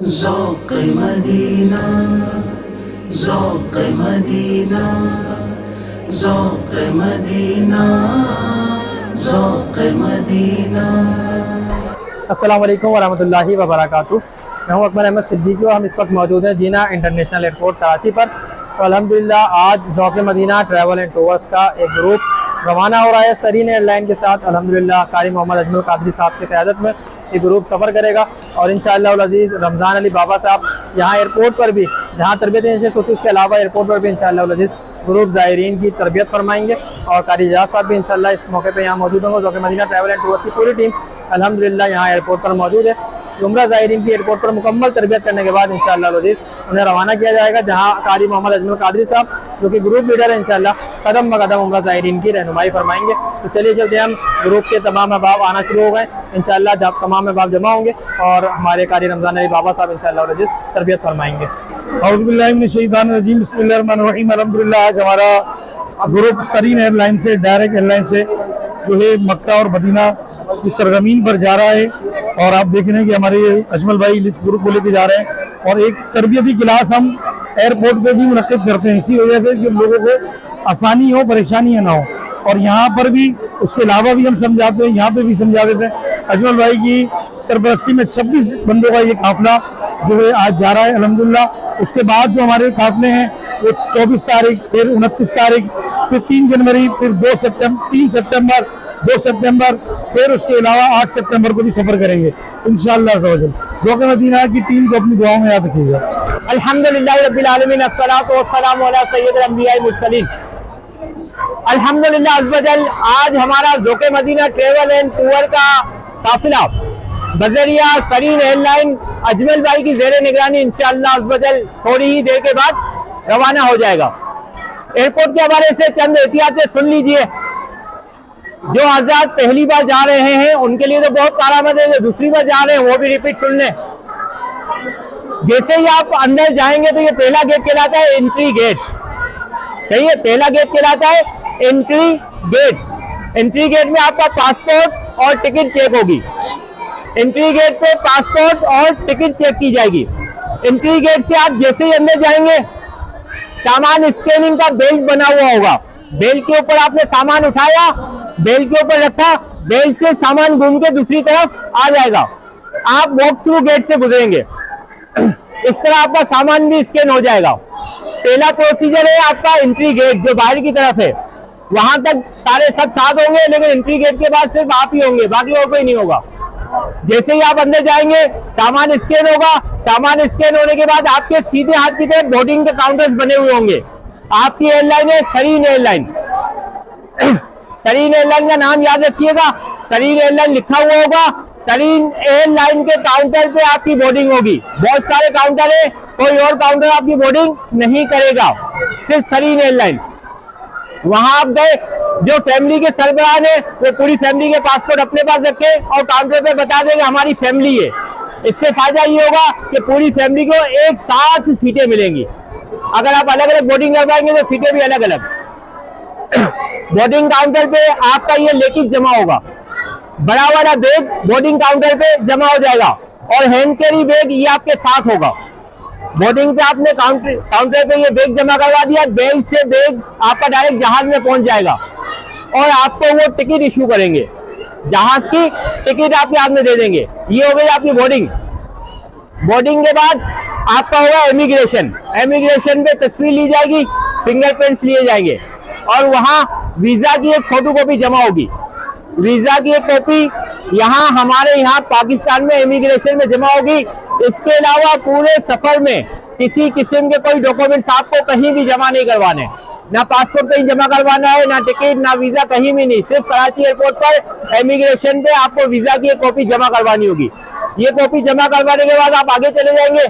ज़ौक़ Medina, ज़ौक़ Medina, ज़ौक़ Medina, ज़ौक़ Medina. अस्सलाम वालेकुम वरहमतुल्लाहि वबरकातुहू। मैं हूं अकबर अहमद सिद्दीकी और हम इस वक्त मौजूद हैं जीना इंटरनेशनल एयरपोर्ट कराची पर। तो अल्हम्दुलिल्लाह आज ज़ौक़ मदीना ट्रैवल एंड टूर्स का एक ग्रुप रवाना हो रहा है सरीन एयरलाइन के साथ। अल्हम्दुलिल्लाह कारी मोहम्मद अजमल कादरी साहब की क़यादत में ये ग्रुप सफ़र करेगा और इंशाअल्लाह अज़ीज़ रमज़ान अली बाबा साहब यहाँ एयरपोर्ट पर भी, जहाँ तरबियत इंस्टीट्यूट होती है उसके अलावा एयरपोर्ट पर भी इंशाअल्लाह अज़ीज़ ग्रुप ज़ायरीन की तरबियत फरमाएंगे और कारी एजाज़ साहब भी इंशाअल्लाह इस मौके पर यहाँ मौजूद होंगे। ज़ौक़ मदीना ट्रैवल एंड टूर्स की पूरी टीम अल्हम्दुलिल्लाह यहाँ एयरपोर्ट पर मौजूद है। उम्रा ज़ायरीन की एयरपोर्ट पर मुकम्मल तरबियत करने के बाद इंशाअल्लाह अज़ीज़ उन्हें रवाना किया जाएगा, जहाँ कारी मोहम्मद अजमल कादरी साहब जो कि ग्रुप लीडर है इंशाअल्लाह कदम ब कदम उम्रा ज़ायरीन की रहनुमाई फरमाएंगे। तो चलिए चलते हम ग्रुप के तमाम अहबाब आना शुरू हो गए इंशाअल्लाह। जब तमाम अहबाब जमा होंगे और हमारे कारी रमज़ान अली बाबा साहब इंशाअल्लाह अज़ीज़ तरबियत फरमाएंगे। औज़ुबिल्लाहि मिनश्शैतानिर्रजीम, बिस्मिल्लाहिर्रहमानिर्रहीम। अल्हम्दुलिल्लाह आज हमारा ग्रुप सरीन एयरलाइन से, डायरेक्ट एयरलाइन से जो है मक्का और मदीना की सरजमीन पर जा रहा है। और आप देख रहे हैं कि हमारे अजमल भाई इस ग्रुप को लेके जा रहे हैं और एक तरबियती क्लास हम एयरपोर्ट पे भी मुनक्किद करते हैं, इसी वजह से कि लोगों को आसानी हो, परेशानियां ना हो। और यहाँ पर भी उसके अलावा भी हम समझाते हैं, यहाँ पे भी समझा देते हैं। अजमल भाई की सरपरस्ती में 26 बंदों का ये काफिला जो है आज जा रहा है अल्हम्दुलिल्लाह। उसके बाद जो हमारे काफिले हैं वो 24 तारीख, फिर 29 तारीख, फिर 3 जनवरी, फिर 2 सितंबर, 3 सितंबर, 2 सितंबर, फिर उसके अलावा 8 सितंबर को भी सफर करेंगे इंशाअल्लाह। ज़ौक़ मदीना की टीम को अपनी दुआओं में याद रखिएगा। अल्हम्दुलिल्लाह रब्बिल आलमीन, अस्सलातु वस्सलामु अला सय्यिदिल अंबिया'i मुरसलीन। अल्हम्दुलिल्लाह अज़्ज़वजल आज हमारा ज़ौक़ मदीना ट्रैवल एंड टूर का काफिला बजरिया सरीन एयरलाइन अजमल भाई की ज़ेरे निगरानी इंशाअल्लाह अज़्ज़वजल थोड़ी ही देर के बाद रवाना हो जाएगा। एयरपोर्ट के हवाले से चंद एहतियातें सुन लीजिए। जो आजाद पहली बार जा रहे हैं उनके लिए तो बहुत कारामद है, जो दूसरी बार जा रहे हैं वो भी रिपीट सुन लें। जैसे ही आप अंदर जाएंगे तो ये पहला गेट कहलाता है एंट्री गेट। सही है, पहला गेट कहलाता है एंट्री गेट। एंट्री गेट में आपका पासपोर्ट और टिकट चेक होगी। एंट्री गेट पे पासपोर्ट और टिकट चेक की जाएगी। एंट्री गेट से आप जैसे ही अंदर जाएंगे सामान स्कैनिंग का बेल्ट बना हुआ होगा। बेल्ट के ऊपर आपने सामान उठाया, बेल्ट के ऊपर रखा, बेल्ट से सामान घूम के दूसरी तरफ आ जाएगा। आप वॉक थ्रू गेट से गुजरेंगे, इस तरह आपका सामान भी स्कैन हो जाएगा। पहला प्रोसीजर है आपका एंट्री गेट, जो बाहर की तरफ है। वहां तक सारे सब साथ होंगे, लेकिन एंट्री गेट के बाद सिर्फ आप ही होंगे, बाकी और कोई नहीं होगा। जैसे ही आप अंदर जाएंगे सामान स्कैन होगा। सामान स्कैन होने के बाद आपके सीधे हाथ की तरफ बोर्डिंग के काउंटर्स बने हुए होंगे। आपकी एयरलाइन है सरीन एयरलाइन। सरीन एयरलाइन का नाम याद रखिएगा, सरीन एयरलाइन लिखा हुआ होगा। सरीन एयरलाइन के काउंटर पे आपकी बोर्डिंग होगी। बहुत सारे काउंटर है, कोई और काउंटर आपकी बोर्डिंग नहीं करेगा, सिर्फ सरीन एयरलाइन। वहां आप गए, जो फैमिली के सरबराह है वो पूरी फैमिली के पासपोर्ट अपने पास रखे और काउंटर पे बता देंगे हमारी फैमिली है। इससे फायदा ये होगा कि पूरी फैमिली को एक साथ सीटें मिलेंगी। अगर आप अलग अलग बोर्डिंग करवाएंगे तो सीटें भी अलग अलग। बोर्डिंग काउंटर पे आपका ये लेकिन जमा होगा, बड़ा वाला बैग बोर्डिंग काउंटर पे जमा हो जाएगा और हैंड कैरी बैग ये आपके साथ होगा। बोर्डिंग पे आपने काउंटर पे ये बैग जमा करवा दिया, बैग से बैग आपका डायरेक्ट जहाज में पहुंच जाएगा और आपको वो टिकट इशू करेंगे। जहाज की टिकट आपके हाथ में दे देंगे। ये हो गई आपकी बोर्डिंग। बोर्डिंग के बाद आपका होगा इमिग्रेशन। इमिग्रेशन पे तस्वीर ली जाएगी, फिंगरप्रिंट्स लिए जाएंगे और वहां वीजा की एक फोटोकॉपी जमा होगी। वीजा की एक कॉपी यहाँ हमारे यहाँ पाकिस्तान में इमिग्रेशन में जमा होगी। इसके अलावा पूरे सफर में किसी किस्म के कोई डॉक्यूमेंट्स आपको कहीं भी जमा नहीं करवाने, ना पासपोर्ट कहीं जमा करवाना है, ना टिकट, ना वीजा, कहीं भी नहीं। सिर्फ कराची एयरपोर्ट पर इमिग्रेशन पे आपको वीजा की एक कॉपी जमा करवानी होगी। ये कॉपी जमा करवाने के बाद आप आगे चले जाएंगे।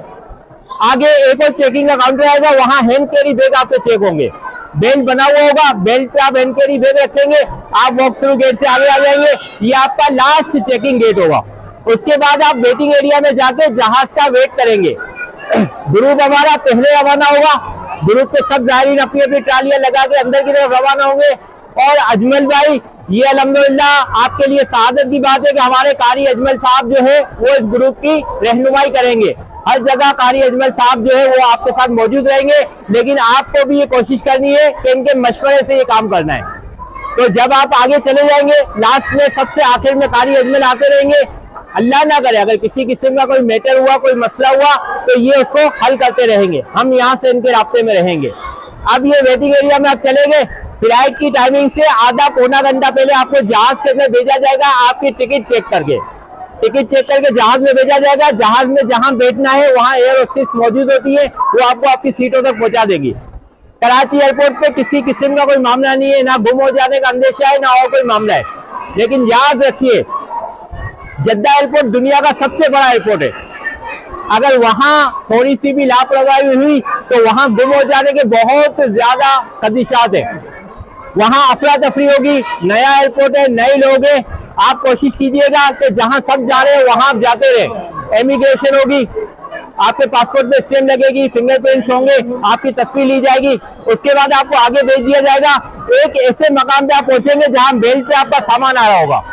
आगे एक और चेकिंग का काउंटर आएगा, वहां हैंड कैरी बैग आपके चेक होंगे। बेल्ट बना हुआ होगा, बेल्ट पे आप हैंड कैरी बैग रखेंगे। आप वॉक थ्रू गेट से आगे आ जाएंगे, ये आपका लास्ट चेकिंग गेट होगा। उसके बाद आप वेटिंग एरिया में जाके जहाज का वेट करेंगे। ग्रुप हमारा पहले रवाना होगा। ग्रुप के सब ज़ायरीन अपनी अपनी ट्रालियां लगा के अंदर की तरफ रवाना होंगे। और अजमल भाई, ये अल्हम्दुलिल्लाह आपके लिए सआदत की बात है कि हमारे कारी अजमल साहब जो है वो इस ग्रुप की रहनुमाई करेंगे। हर जगह कारी अजमल साहब जो है वो आपके साथ मौजूद रहेंगे, लेकिन आपको भी ये कोशिश करनी है कि इनके मशवरे से ये काम करना है। तो जब आप आगे चले जाएंगे, लास्ट में सबसे आखिर में कारी अजमल आते रहेंगे। अल्लाह ना करे अगर किसी किस्म का कोई मैटर हुआ, कोई मसला हुआ, तो ये उसको हल करते रहेंगे। हम यहाँ से इनके राब्ते में रहेंगे। अब ये वेटिंग एरिया में आप चले गए, फ्लाइट की टाइमिंग से आधा पौना घंटा पहले आपको जहाज के अंदर भेजा जाएगा। आपकी टिकट चेक करके जहाज में भेजा जाएगा। जहाज में जहां बैठना है वहां एयर होस्टेस मौजूद होती है, वो आपको आपकी सीटों तक पहुंचा देगी। कराची एयरपोर्ट पे किसी किस्म का कोई मामला नहीं है, ना गुम हो जाने का अंदेशा है, ना और कोई मामला है। लेकिन याद रखिए, जद्दा एयरपोर्ट दुनिया का सबसे बड़ा एयरपोर्ट है। अगर वहां थोड़ी सी भी लापरवाही हुई तो वहां गुम हो जाने के बहुत ज्यादा खदशात है। वहां अफरा तफरी होगी, नया एयरपोर्ट है, नए लोग हैं। आप कोशिश कीजिएगा कि जहां सब जा रहे हैं वहां आप जाते रहे। इमिग्रेशन होगी, आपके पासपोर्ट पे स्टैम्प लगेगी, फिंगरप्रिंट्स होंगे, आपकी तस्वीर ली जाएगी। उसके बाद आपको आगे भेज दिया जाएगा। एक ऐसे मकाम पे आप पहुंचेंगे जहां बेल्ट पे आपका सामान आ रहा होगा।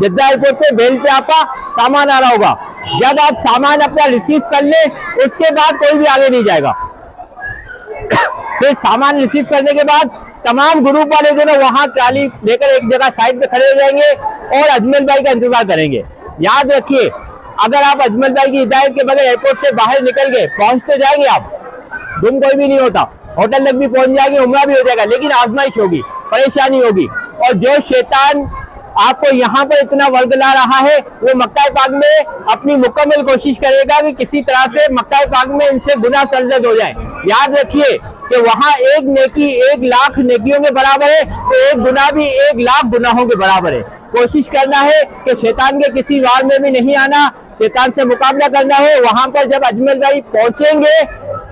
जद्दा एयरपोर्ट पे बेल्ट पे आपका सामान आ रहा होगा। जब आप सामान अपना रिसीव कर ले, उसके बाद कोई भी आगे नहीं जाएगा। फिर सामान रिसीव करने के बाद तमाम ग्रुप वाले जो ना वहां ट्राली लेकर एक जगह साइड पे खड़े हो जाएंगे और अजमल भाई का इंतजार करेंगे। याद रखिए, अगर आप अजमल भाई की हिदायत के बगैर एयरपोर्ट से बाहर निकल गए, पहुंच तो जाएंगे आप, गुम कोई भी नहीं होता, होटल तक भी पहुंच जाएंगे, उम्रा भी हो जाएगा, लेकिन आजमाइश होगी, परेशानी होगी। और जो शैतान आपको यहाँ पर इतना वर्गला रहा है, वो मक्का पाक में अपनी मुकम्मल कोशिश करेगा कि किसी तरह से मक्का पाक में इनसे गुनाह सरजद हो जाए। याद रखिए कि वहां एक नेकी 1 लाख नेकियों के बराबर है, तो एक गुनाह भी 1 लाख गुनाहों के बराबर है। कोशिश करना है कि शैतान के किसी वार में भी नहीं आना, शैतान से मुकाबला करना है। वहां पर जब अजमल भाई पहुंचेंगे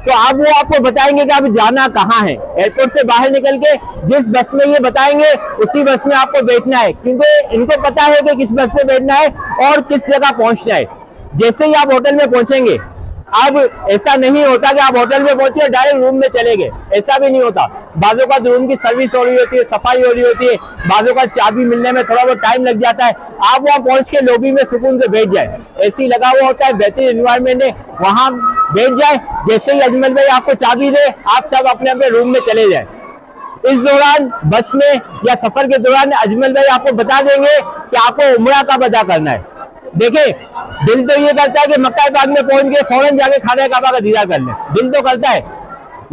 तो अब वो आपको बताएंगे कि आप जाना कहाँ है। एयरपोर्ट से बाहर निकल के जिस बस में ये बताएंगे उसी बस में आपको बैठना है, क्योंकि इनको पता है कि किस बस में बैठना है और किस जगह पहुंचना है। जैसे ही आप होटल में पहुंचेंगे, अब ऐसा नहीं होता कि आप होटल में पहुंचे डायरेक्ट रूम में चले गए, ऐसा भी नहीं होता। बाजों का रूम की सर्विस हो रही होती है, सफाई हो रही होती है, बाजों का चाबी मिलने में थोड़ा बहुत टाइम लग जाता है। आप वहां पहुंच के लॉबी में सुकून से बैठ जाए, एसी लगा हुआ होता है, बेहतरीन एनवायरनमेंट है, वहां बैठ जाए। जैसे ही अजमल भाई आपको चाबी दे, आप सब अपने अपने रूम में चले जाए। इस दौरान बस में या सफर के दौरान अजमल भाई आपको बता देंगे कि आपको उम्रा कब अदा करना है। देखिए, दिल तो ये करता है कि मक्का पाक में पहुंच गए फौरन जाके खाने काबा का दीदार कर लें, दिल तो करता है,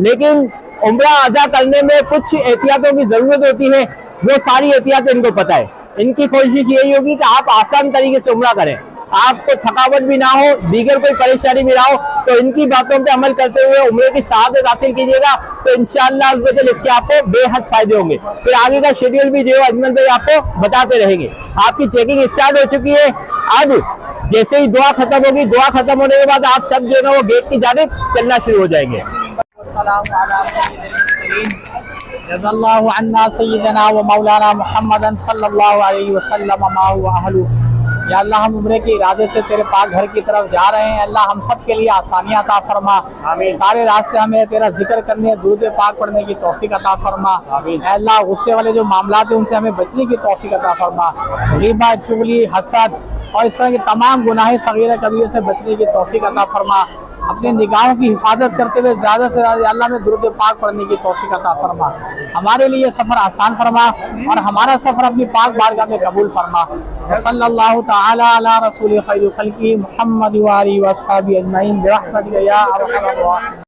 लेकिन उम्रा अदा करने में कुछ एहतियातों की जरूरत होती है। वो सारी एहतियात इनको पता है। इनकी कोशिश यही होगी कि आप आसान तरीके से उम्रा करें, आपको थकावट भी ना हो, दीगर कोई परेशानी भी ना हो। तो इनकी बातों पे अमल करते हुए उम्रे की सआदत हासिल कीजिएगा, तो इंशाअल्लाह इसके आपको बेहद फायदे होंगे। फिर आगे का शेड्यूल भी जो अजमल भाई आपको बताते रहेंगे। आपकी चेकिंग स्टार्ट हो चुकी है। अब जैसे ही दुआ खत्म होगी, दुआ खत्म होने के बाद आप सब जो है वो गेट की जानिब चलना शुरू हो जाएंगे। जज़ल्लाहु अन्ना सय्यदना व मौलाना मुहम्मदन सल्लल्लाहु अलैहि वसल्लम मा हुवा अहलु। या अल्लाह, हम उम्रे के इरादे से तेरे पाक घर की तरफ जा रहे हैं। अल्लाह, हम सब के लिए आसानियाँ अता फरमा। सारे रास्ते हमें तेरा जिक्र करने, दुरूद पाक पढ़ने की तौफीक अता फरमा। अल्लाह, गुस्से वाले जो मामलात हैं उनसे हमें बचने की तौफीक अता फरमा। ग़ीबत, चुगली, हसद और इस तरह की तमाम गुनाह सगीरा कबीरा से बचने की तौफीक अता फरमा। अपने निगाहों की हिफाजत करते हुए ज़्यादा से ज़्यादा अल्लाह में दुरूद पाक पढ़ने की तौफीक अता फरमा। हमारे लिए सफ़र आसान फरमा और हमारा सफ़र अपनी पाक बारगाह में कबूल फरमा। सल्लल्लाहु तआला अला रसूलिल खैरिल खल्क़ि मुहम्मद व आलिहि व अस्हाबिहि अजमईन बिरहमतिका या अरहमर राहिमीन।